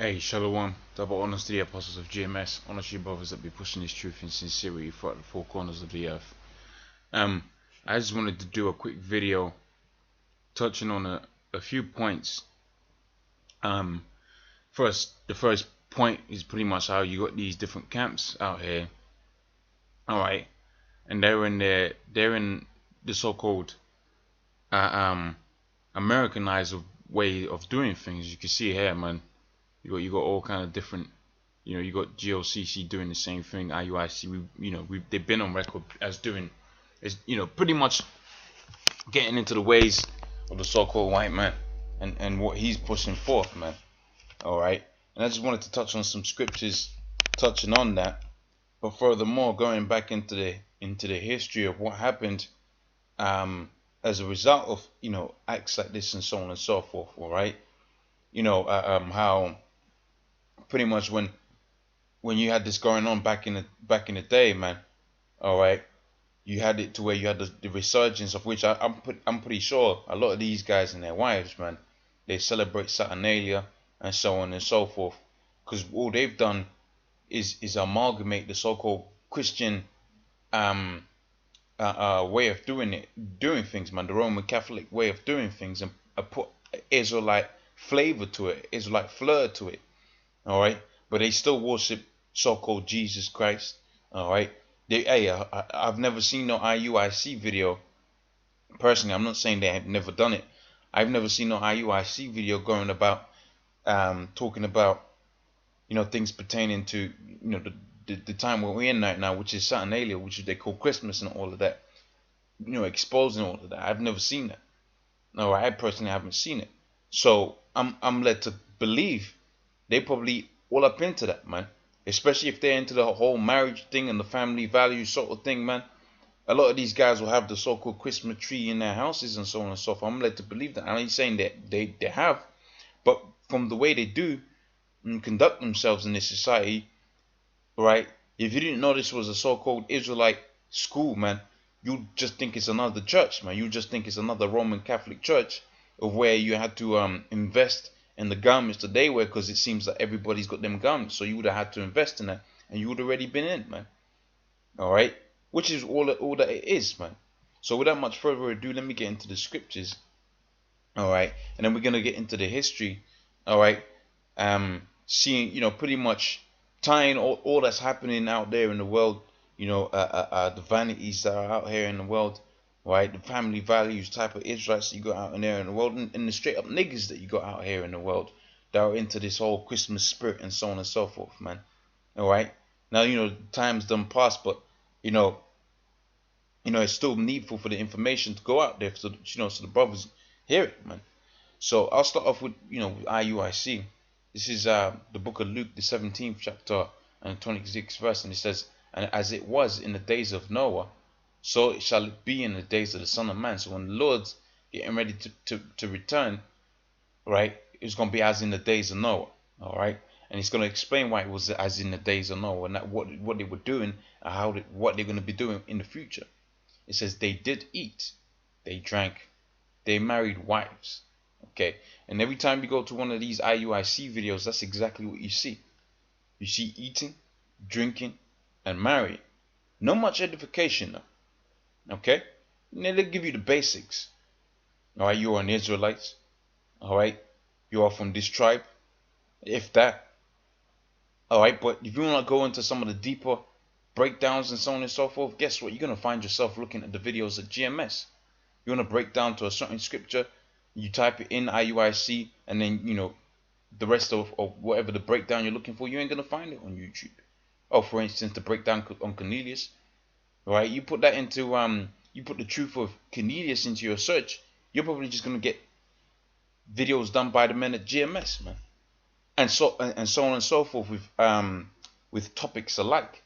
Hey, Shalom, double honors to the apostles of GMS, honor to you brothers that be pushing this truth in sincerity throughout the four corners of the earth. I just wanted to do a quick video touching on a few points. The first point is pretty much how you got these different camps out here. Alright, and they're in the so-called Americanized way of doing things. You can see here, man. You got all kind of different, you got GOCC doing the same thing. IUIC, they've been on record as doing, is pretty much getting into the ways of the so-called white man and what he's pushing forth, man. All right, and I just wanted to touch on some scriptures touching on that, but furthermore, going back into the history of what happened, as a result of acts like this and so on and so forth. All right, how pretty much when you had this going on back in the day, man. All right, you had it to where you had the resurgence of which I'm pretty sure a lot of these guys and their wives, man, they celebrate Saturnalia and so on and so forth, because all they've done is amalgamate the so-called Christian way of doing things, man, the Roman Catholic way of doing things, and put Israelite flavor to it, Israelite flair to it. All right, but they still worship so-called Jesus Christ. All right, I've never seen no IUIC video. Personally, I'm not saying they have never done it. I've never seen no IUIC video going about talking about things pertaining to the time where we're in right now, which is Saturnalia, which they call Christmas and all of that. Exposing all of that. I've never seen that. No, I personally haven't seen it. So I'm led to believe they probably all up into that, man. Especially if they're into the whole marriage thing and the family values sort of thing, man. A lot of these guys will have the so-called Christmas tree in their houses and so on and so forth. I'm led to believe that. I ain't saying that they have, but from the way they do and conduct themselves in this society, right? If you didn't know this was a so-called Israelite school, man, you just think it's another church, man. You just think it's another Roman Catholic church of where you had to invest in the garments that they wear, because it seems that everybody's got them garments, so you would have had to invest in that, and you would already been in, man. All right, which is all that it is, man. So without much further ado, let me get into the scriptures. All right, and then we're gonna get into the history. All right, seeing pretty much tying all that's happening out there in the world. The vanities that are out here in the world, right? The family values type of Israelites that you got out in there in the world, and the straight up niggas that you got out here in the world that are into this whole Christmas spirit and so on and so forth, man. All right. Now time's done past, but it's still needful for the information to go out there, so so the brothers hear it, man. So I'll start off with IUIC. This is the book of Luke, the 17th chapter and 26th verse, and it says, "And as it was in the days of Noah, so it shall it be in the days of the Son of Man." So when the Lord's getting ready to return, right, it's going to be as in the days of Noah. All right, and he's going to explain why it was as in the days of Noah, and that what they were doing and what they're going to be doing in the future. It says they did eat, they drank, they married wives. Okay, and every time you go to one of these IUIC videos, that's exactly what you see. You see eating, drinking, and marrying. No much edification though. Okay, and they give you the basics. All right, you are an Israelite. All right, you are from this tribe, if that. All right, but if you want to go into some of the deeper breakdowns and so on and so forth, guess what? You're gonna find yourself looking at the videos at GMS. You want to break down to a certain scripture, you type it in IUIC, and then the rest of whatever the breakdown you're looking for, you ain't gonna find it on YouTube. Oh, for instance, the breakdown on Cornelius, right? You put that into you put the truth of Cornelius into your search, you're probably just gonna get videos done by the men at GMS, man, and so on and so forth with topics alike,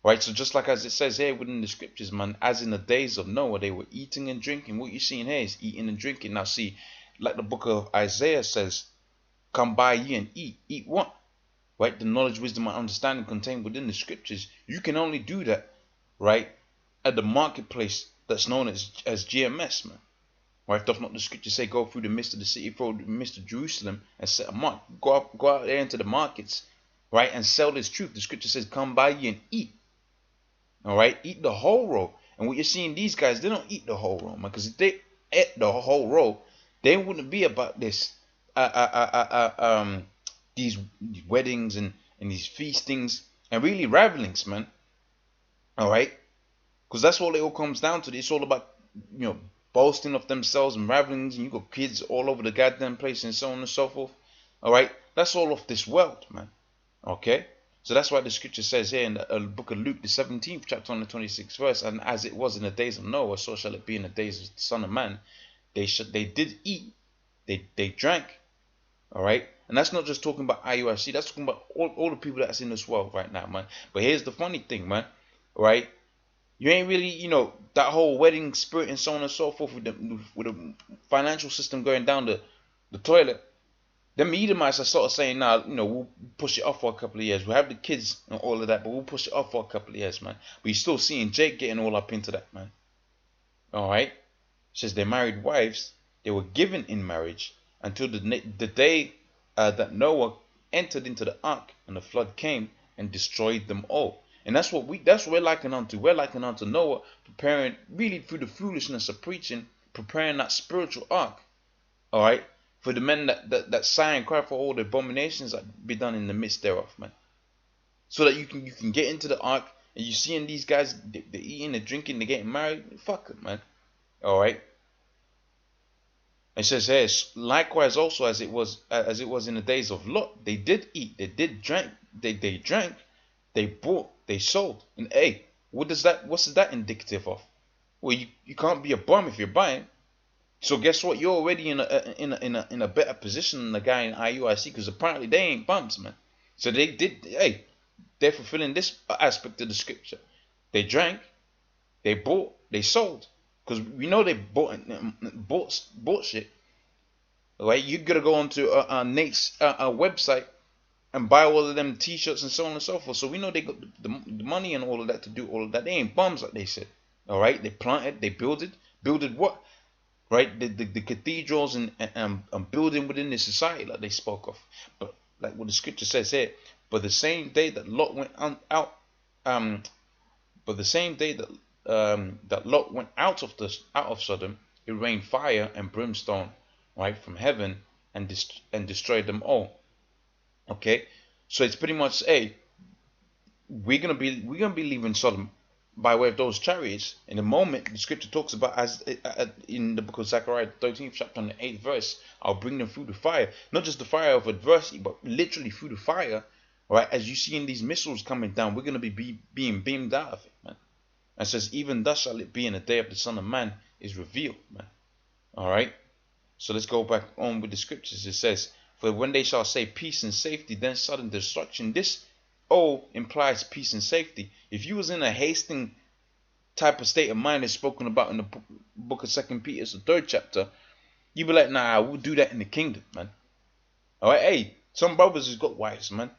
right? So just like as it says here within the scriptures, man, as in the days of Noah, they were eating and drinking. What you're seeing here is eating and drinking. Now see, like the book of Isaiah says, "Come by ye and eat." Eat what? Right? The knowledge, wisdom, and understanding contained within the scriptures. You can only do that, right, at the marketplace that's known as GMS, man. Right? Doth not the scripture say, go through the midst of the city, through the midst of Jerusalem, and set a mark? Go out there into the markets, right, and sell this truth. The scripture says, come buy ye and eat. All right, eat the whole roll. And what you're seeing, these guys, they don't eat the whole roll, man. Because if they ate the whole roll, they wouldn't be about this, these weddings and these feastings and really ravelings, man. All right, because that's all it all comes down to. It's all about, boasting of themselves and ravelings, and you got kids all over the goddamn place and so on and so forth. All right, that's all of this world, man. Okay, so that's why the scripture says here in the book of Luke, the 17th chapter, on the 26th verse, and as it was in the days of Noah, so shall it be in the days of the Son of Man. They did eat, they drank. All right, and that's not just talking about IUIC. That's talking about all the people that's in this world right now, man. But here's the funny thing, man. All right, you ain't really, that whole wedding spirit and so on and so forth with the financial system going down the toilet. Them Edomites are sort of saying, nah, we'll push it off for a couple of years. We'll have the kids and all of that, but we'll push it off for a couple of years, man. But you're still seeing Jake getting all up into that, man. All right? It says they married wives. They were given in marriage until the day that Noah entered into the ark, and the flood came and destroyed them all. And that's what we're liking unto. We're liking unto Noah, preparing really through the foolishness of preaching, preparing that spiritual ark. All right? For the men that sigh and cry for all the abominations that be done in the midst thereof, man. So that you can get into the ark, and you seeing these guys, they're eating, they're drinking, they're getting married. Fuck it, man. All right. It says here, likewise also as it was in the days of Lot, they did eat, they did drink, they drank, they bought, they sold. And hey, what's that indicative of? Well, you can't be a bum if you're buying. So guess what? You're already in a better position than the guy in IUIC, because apparently they ain't bums, man. So they're fulfilling this aspect of the scripture. They drank, they bought, they sold, because we know they bought shit. Right? You gotta go onto Nate's website and buy all of them T-shirts and so on and so forth. So we know they got the money and all of that to do all of that. They ain't bums, like they said. All right? They planted, they builded what? Right, the cathedrals and building within the society like they spoke of. But like what the scripture says here, but the same day that Lot went out, that Lot went out of Sodom, it rained fire and brimstone, right, from heaven, and destroyed them all. Okay, so it's pretty much, we're gonna be leaving Sodom by way of those chariots. In the moment the scripture talks about, as in the book of Zechariah 13th chapter on the 8th verse, I'll bring them through the fire, not just the fire of adversity, but literally through the fire. Right, as you see in these missiles coming down, we're going to be being beamed out of it, man. And it says, even thus shall it be in the day of the Son of Man is revealed, man. All right, so let's go back on with the scriptures. It says, for when they shall say peace and safety, then sudden destruction. This implies peace and safety. If you was in a hasting type of state of mind as spoken about in the book of 2 Peter, the 3rd chapter, you'd be like, nah, we'll do that in the kingdom, man. All right, some brothers has got wives, man.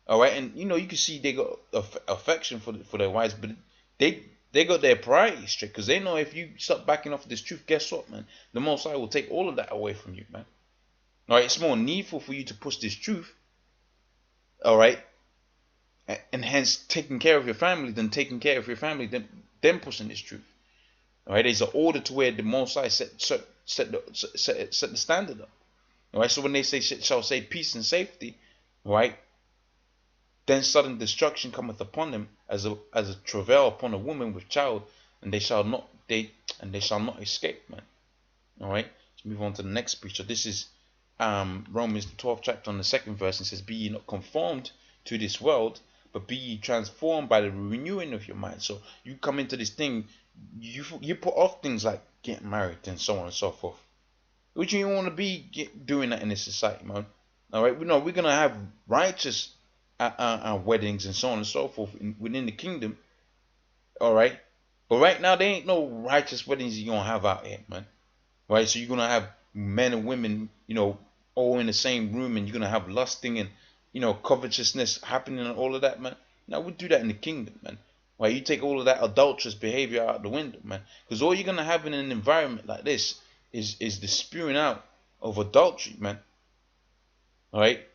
All right, and you can see they got affection for their wives, but they got their priorities straight, because they know if you start backing off this truth, guess what, man? The Most High will take all of that away from you, man. All right, it's more needful for you to push this truth, all right, and hence taking care of your family than pushing this truth. All right, there's an order to where the Most High set the standard up. All right, so when they shall say peace and safety, right, then sudden destruction cometh upon them as a travail upon a woman with child, and they shall not escape, man. All right, let's move on to the next preacher. This is Romans the 12th chapter on the 2nd verse, and says, be ye not conformed to this world, but be ye transformed by the renewing of your mind. So you come into this thing, you put off things like getting married and so on and so forth. Which you don't want to be doing that in this society, man. All right, we're gonna have righteous weddings and so on and so forth within the kingdom. All right, but right now there ain't no righteous weddings you're gonna have out here, man. Right, so you're gonna have men and women, all in the same room, and you're gonna have lusting and covetousness happening and all of that, man. Now we do that in the kingdom, man. Right, you take all of that adulterous behavior out the window, man, because all you're gonna have in an environment like this is the spewing out of adultery, man. Alright?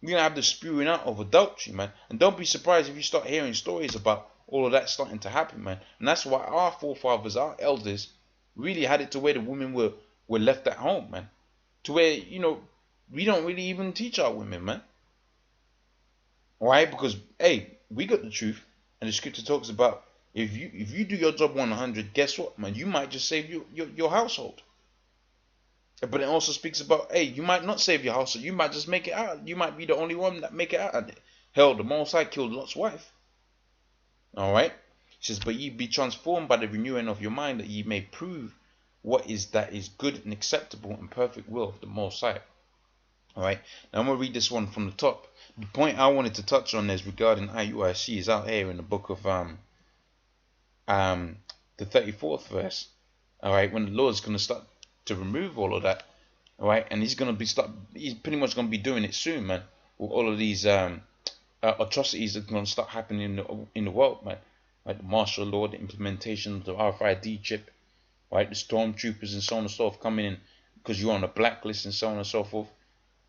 We're gonna have the spewing out of adultery, man. And don't be surprised if you start hearing stories about all of that starting to happen, man. And that's why our forefathers, our elders, really had it to where the women were left at home, man. To where, we don't really even teach our women, man. Why? Because hey, we got the truth, and the scripture talks about if you do your job 100, guess what, man? You might just save your household. But it also speaks about, hey, you might not save your household. You might just make it out. You might be the only one that make it out of it. Hell, the Most High killed Lot's wife. All right. It says, but ye be transformed by the renewing of your mind, that ye may prove what is that is good and acceptable and perfect will of the Most High. All right. Now I'm gonna read this one from the top. The point I wanted to touch on is regarding IUIC is out here in the book of the 34th verse. All right, when the Lord's gonna start to remove all of that, all right, and he's pretty much gonna be doing it soon, man. With all of these atrocities that are gonna start happening in the world, man. Like the martial law, the implementation of the RFID chip, right? The stormtroopers and so on and so forth coming in because you're on a blacklist and so on and so forth.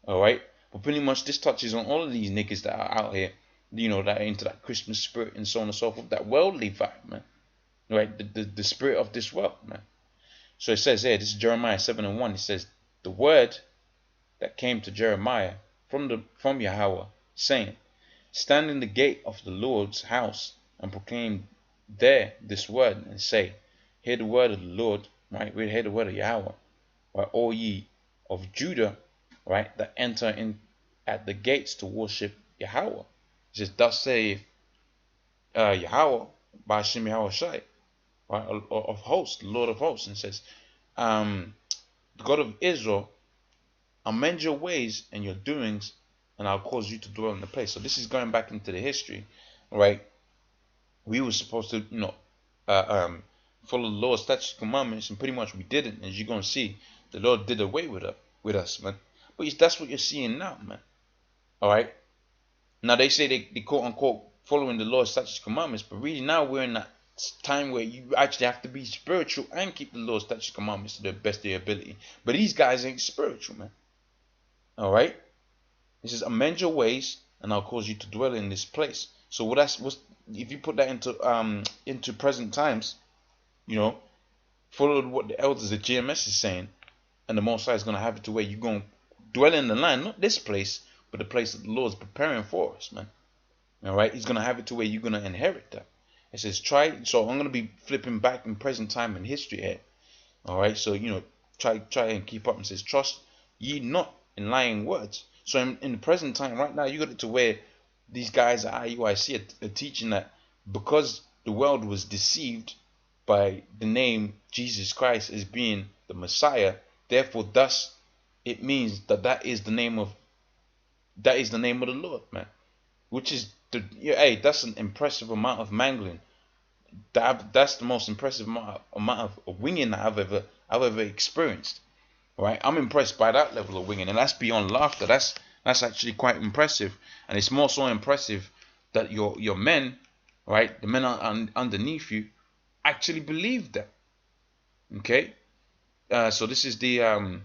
All right, but pretty much this touches on all of these niggas that are out here, that are into that Christmas spirit and so on and so forth, that worldly vibe, man. Right, the spirit of this world, man. So it says here, this is Jeremiah 7:1. It says, the word that came to Jeremiah from Yahweh, saying, stand in the gate of the Lord's house and proclaim there this word and say, hear the word of the Lord, right? We hear the word of Yahweh, right? All ye of Judah, right, that enter in at the gates to worship Yahweh. It says, thus saith Yahweh by Hashem Yahweh Shai, right, of hosts, the Lord of hosts, and it says, the God of Israel, amend your ways and your doings, and I'll cause you to dwell in the place. So this is going back into the history, right? We were supposed to, follow the Lord's statutes, commandments, and pretty much we didn't. As you're gonna see, the Lord did away with us, man. But that's what you're seeing now, man. All right. Now they say they quote unquote following the Lord's statutes, commandments, but really now we're in that time where you actually have to be spiritual and keep the Lord's statutes, commandments to the best of your ability. But these guys ain't spiritual, man. All right. It says, amend your ways, and I'll cause you to dwell in this place. So what's if you put that into present times, follow what the elders at GMS is saying, and the Most High is gonna have it to where you're gonna dwell in the land, not this place, but the place that the Lord's preparing for us, man. All right, He's gonna have it to where you're gonna inherit that. It says, so I'm gonna be flipping back in present time in history here. All right, so try and keep up. And says, trust ye not in lying words. So in the present time, right now, you got it to where these guys at IUIC are teaching that because the world was deceived by the name Jesus Christ as being the Messiah, therefore, thus it means that is the name of the Lord, man. Which is that's an impressive amount of mangling. That's the most impressive amount of winging I've ever experienced. Right, I'm impressed by that level of winging, and that's beyond laughter. That's actually quite impressive, and it's more so impressive that your men, right, the men underneath you, actually believe that. Okay, so this is the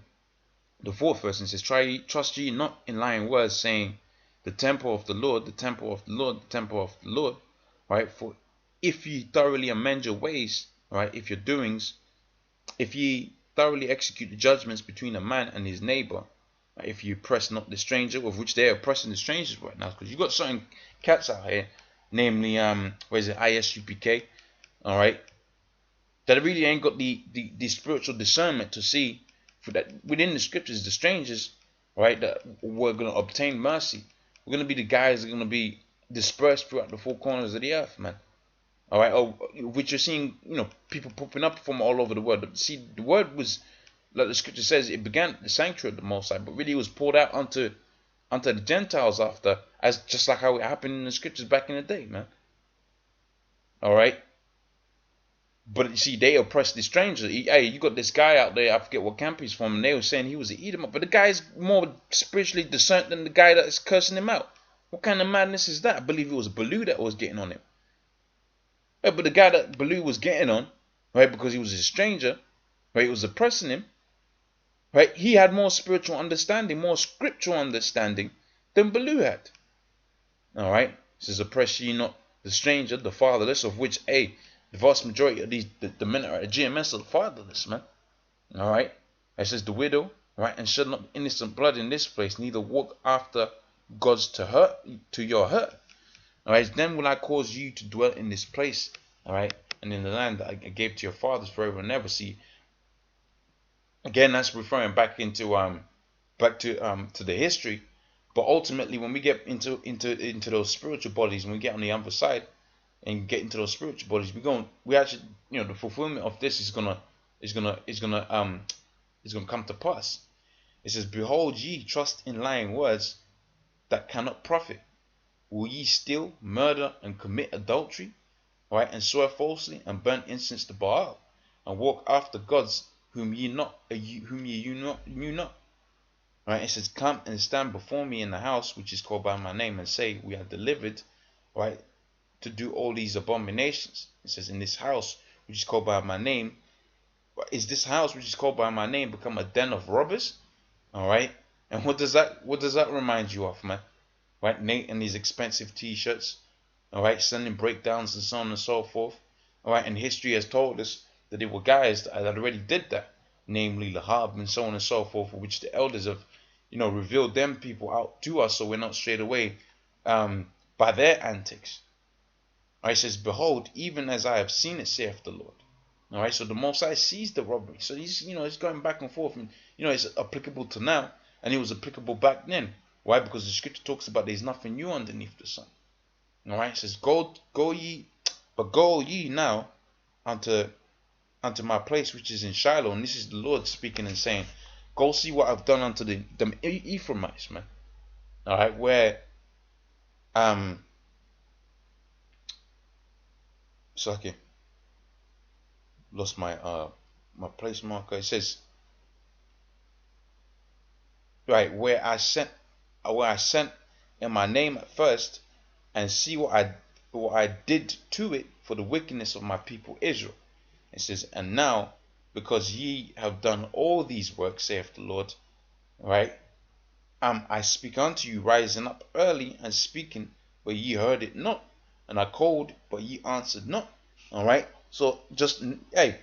fourth verse. It says, trust ye not in lying words, saying, the temple of the Lord, the temple of the Lord, the temple of the Lord. Right, for if ye thoroughly amend your ways, right, if your doings, if ye thoroughly execute the judgments between a man and his neighbor, right, if you oppress not the stranger, of which they are oppressing the strangers right now, because you got certain cats out here, namely what is it, ISUPK, all right, that really ain't got the spiritual discernment to see for that within the scriptures, the strangers, right, that we're going to obtain mercy. We're going to be the guys that are going to be dispersed throughout the four corners of the earth, man. All right, which you're seeing, people popping up from all over the world. But see, the word was, like the scripture says, it began at the sanctuary of the Most High, but really it was poured out onto the Gentiles after, as just like how it happened in the scriptures back in the day, man. All right. But you see, they oppressed the stranger. Hey, you got this guy out there, I forget what camp he's from, and they were saying he was an Edomite, but the guy's more spiritually discerned than the guy that is cursing him out. What kind of madness is that? I believe it was Baloo that was getting on him. Right, but the guy that Baloo was getting on, right, because he was a stranger, right, he was oppressing him, Right? He had more spiritual understanding, more scriptural understanding than Baloo had. All right. It says, oppress ye not the stranger, the fatherless, of which the vast majority of the men at GMS are fatherless, man. All right. It says the widow, right, and shed not innocent blood in this place, neither walk after gods to your hurt. All right. Then will I cause you to dwell in this place, all right, and in the land that I gave to your fathers forever and ever. See, again, that's referring back into to the history. But ultimately, when we get into those spiritual bodies, when we get on the other side and get into those spiritual bodies, we actually, the fulfillment of this is gonna come to pass. It says, behold, ye trust in lying words that cannot profit. Will ye steal, murder, and commit adultery, right, and swear falsely, and burn incense to Baal, and walk after gods whom ye knew not? Right? It says, come and stand before me in the house which is called by my name, and say, we are delivered, right, to do all these abominations. It says, in this house which is called by my name, is this house which is called by my name become a den of robbers? All right. And what does that remind you of, man? Right? Nate and these expensive T-shirts. All right, sending breakdowns and so on and so forth. All right, and history has told us that there were guys that already did that, namely Lahab and so on and so forth, for which the elders have, revealed them people out to us, so we're not strayed away by their antics. All right, it says, behold, even as I have seen it, saith the Lord. All right, so the Most High sees the robbery. So he's going back and forth, and it's applicable to now, and it was applicable back then. Why? Because the scripture talks about there's nothing new underneath the sun. All right, it says, go ye now unto my place which is in Shiloh, and this is the Lord speaking and saying, go see what I've done unto them Ephraimites, man. All right, where okay, lost my place marker. It says, right, where I sent in my name at first, and see what I did to it for the wickedness of my people Israel. It says, and now, because ye have done all these works, saith the Lord, right, I speak unto you, rising up early and speaking, but ye heard it not, and I called, but ye answered not. All right. So just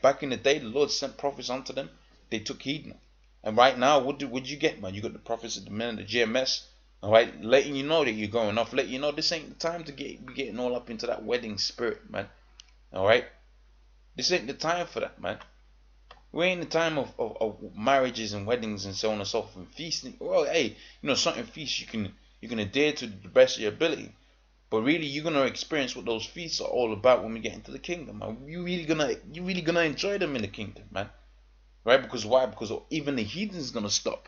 back in the day, the Lord sent prophets unto them. They took heed. And right now, what you get, man? You got the prophets at the men of the GMS. All right, letting you know that you're going off, letting you know this ain't the time to be getting all up into that wedding spirit, man. All right, this ain't the time for that, man. We ain't the time of marriages and weddings and so on and so forth and feasting. Well, hey, certain feasts you can adhere to the best of your ability. But really, you're gonna experience what those feasts are all about when we get into the kingdom, man. You really gonna enjoy them in the kingdom, man. Right? Because why? Because even the heathen's gonna stop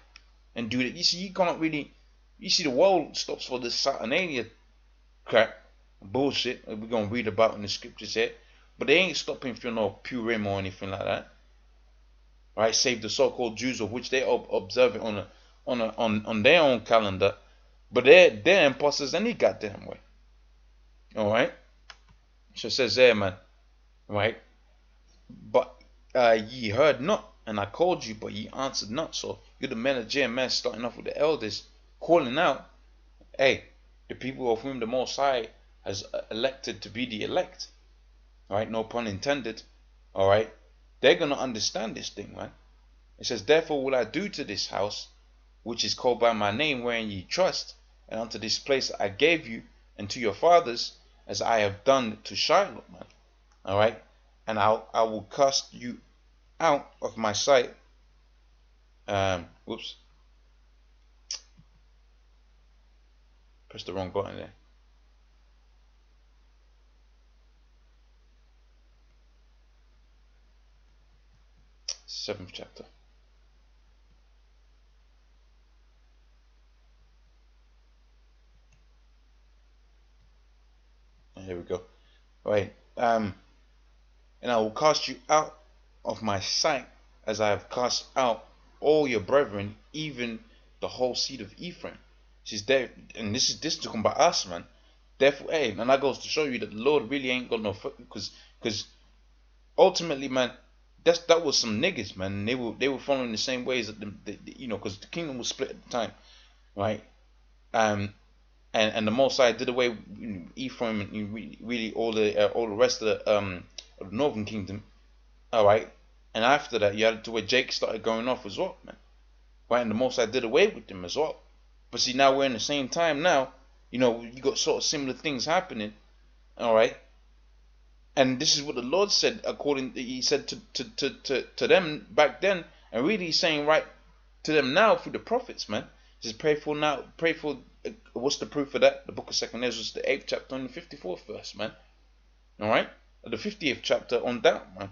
and do that. You see, you see the world stops for this Saturnalia crap, bullshit that we're gonna read about in the scriptures here. But they ain't stopping for no Purim or anything like that. Right? Save the so-called Jews, of which they observe it on their own calendar. But they're imposters any goddamn way. All right. So it says there, man. Right. But ye heard not, and I called you, but ye answered not. So you're the men of GMS, starting off with the elders, calling out, hey, the people of whom the Most High has elected to be the elect. All right, no pun intended. All right, they're gonna understand this thing, man. It says, therefore will I do to this house, which is called by my name, wherein ye trust, and unto this place I gave you, and to your fathers, as I have done to Shiloh, man. All right, and I will cast you out of my sight. Whoops, pressed the wrong button there. 7th chapter. Here we go. All right. And I will cast you out of my sight, as I have cast out all your brethren, even the whole seed of Ephraim. She's there, and this is talking about us, man. Therefore, hey, and that goes to show you that the Lord really ain't got no, because ultimately, man, that was some niggas, man. They were following the same ways that you know, because the kingdom was split at the time, right? Um, and the Most High did away with Ephraim and really all the rest of the northern kingdom, all right. And after that, you had to where Jake started going off as well, man. Right, and the Most High did away with them as well. But see, now we're in the same time now. You know, you got sort of similar things happening, all right. And this is what the Lord said, He said to them back then, and really He's saying right to them now through the prophets, man. He says, pray for. What's the proof of that? The book of 2nd Ezra, the 8th chapter, and the 54th verse, man. All right, the 50th chapter on that, man.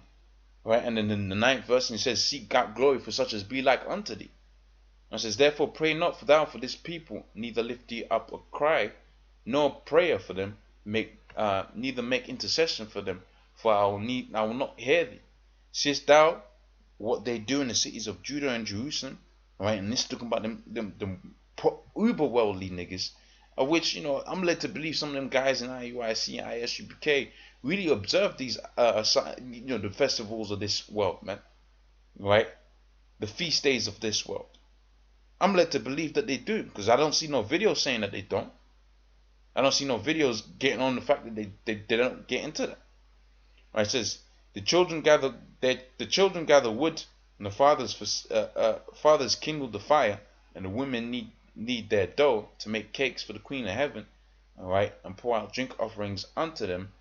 Right, and then in the 9th verse, He says, seek God glory for such as be like unto thee. And says, therefore pray not for thou for this people, neither lift thee up a cry, nor prayer for them, neither make intercession for them, for I will not hear thee. Seest thou what they do in the cities of Judah and Jerusalem? Right, and this is talking about them uber worldly niggas, of which, you know, I'm led to believe some of them guys in IUIC and ISUPK really observe these you know, the festivals of this world, man. Right, the feast days of this world. I'm led to believe that they do, because I don't see no videos saying that they don't. I don't see no videos getting on the fact that they don't get into that. Right, it says the children gather wood, and the fathers kindle the fire, and the women knead their dough to make cakes for the Queen of Heaven, all right, and pour out drink offerings unto them,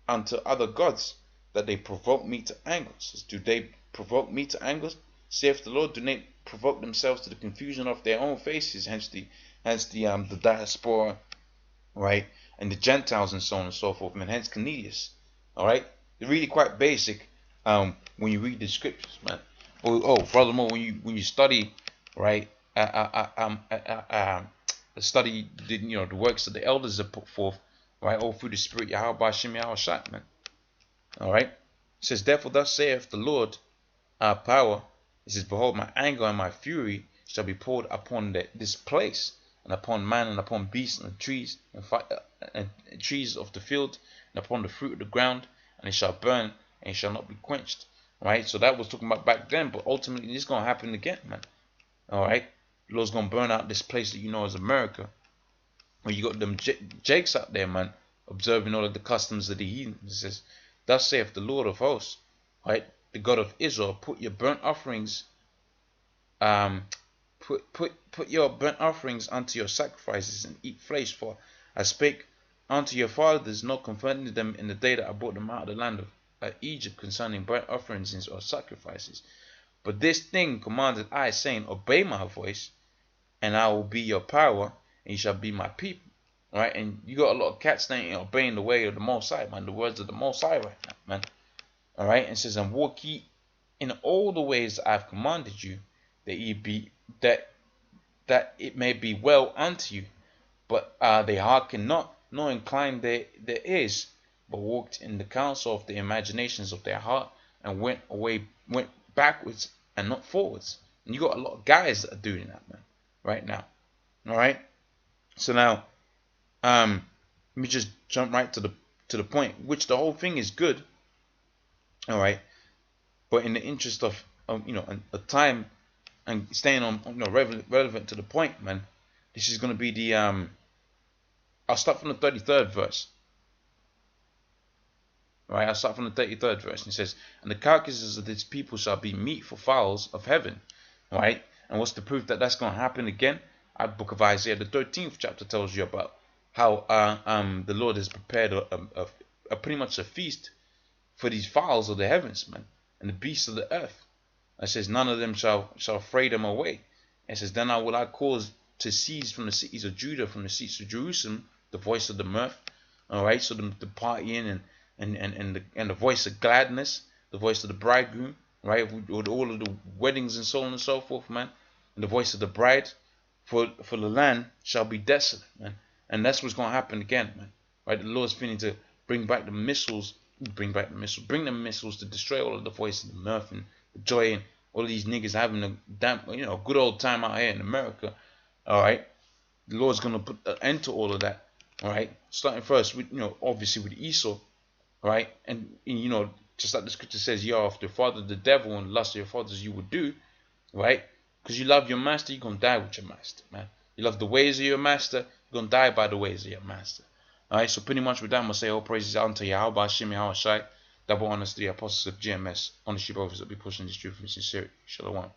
unto other gods, that they provoke me to anger. Says, do they provoke me to anger? Saith the Lord, do they provoke themselves to the confusion of their own faces? Hence the diaspora, right, and the Gentiles and so on and so forth, man. Hence Cornelius, all right. They're really quite basic when you read the scriptures, man. Furthermore, when you study, right, study the works that the elders have put forth, right, all through the Spirit, Yahweh Hashem Yahweh, man. All right. It says, therefore, thus saith the Lord, our power. It says, behold, my anger and my fury shall be poured upon this place, and upon man, and upon beasts, and trees, and trees of the field, and upon the fruit of the ground, and it shall burn, and it shall not be quenched. Right? So that was talking about back then, but ultimately this is going to happen again, man. All right? The Lord's going to burn out this place that you know as America, where you got them jakes out there, man, observing all of the customs of the heathen. It says, thus saith the Lord of hosts, right, the God of Israel, put your burnt offerings, put your burnt offerings unto your sacrifices, and eat flesh, for I spake unto your fathers, not confounding them in the day that I brought them out of the land of Egypt, concerning burnt offerings and sacrifices. But this thing commanded I, saying, obey my voice, and I will be your power, and you shall be my people. Right? And you got a lot of cats that ain't obeying the way of the Most High, man, the words of the Most High right now, man. All right, and it says, and walk ye in all the ways that I've commanded you, that it may be well unto you. But they hearken not, nor incline their ears, but walked in the counsel of the imaginations of their heart, and went backwards and not forwards. And you got a lot of guys that are doing that, man, right now. All right. So now, let me just jump right to the point, which the whole thing is good. All right, but in the interest of a time and staying on relevant to the point, man, this is going to be the I'll start from the 33rd verse. All right, I'll start from the 33rd verse. And it says, and the carcasses of this people shall be meat for fowls of heaven. All right, and what's the proof that that's going to happen again? Our book of Isaiah, the 13th chapter, tells you about how the Lord has prepared a pretty much a feast for these fowls of the heavens, man, and the beasts of the earth. It says, none of them shall fray them away. It says, then will I cause to cease from the cities of Judah, from the streets of Jerusalem, the voice of the mirth. All right, so the partying and the voice of gladness, the voice of the bridegroom, right, with all of the weddings and so on and so forth, man, and the voice of the bride, for the land shall be desolate, man, and that's what's going to happen again, man. Right, the Lord's finna to bring the missiles to destroy all of the voice of the mirth and the joy, and all of these niggas having a good old time out here in America. All right, the Lord's gonna put an end to all of that. All right, starting first with obviously with Esau. All right, and just like the scripture says, you are of the father the devil, and lust of your fathers you would do, right? Because you love your master, you're gonna die with your master, man. You love the ways of your master, you're gonna die by the ways of your master. Alright, so pretty much with that, I'm gonna say all praises unto Yahweh, Hashem, Yahweh Shai, double honors to the apostles of GMS, ownership office that be pushing this truth in sincerity. Shalom.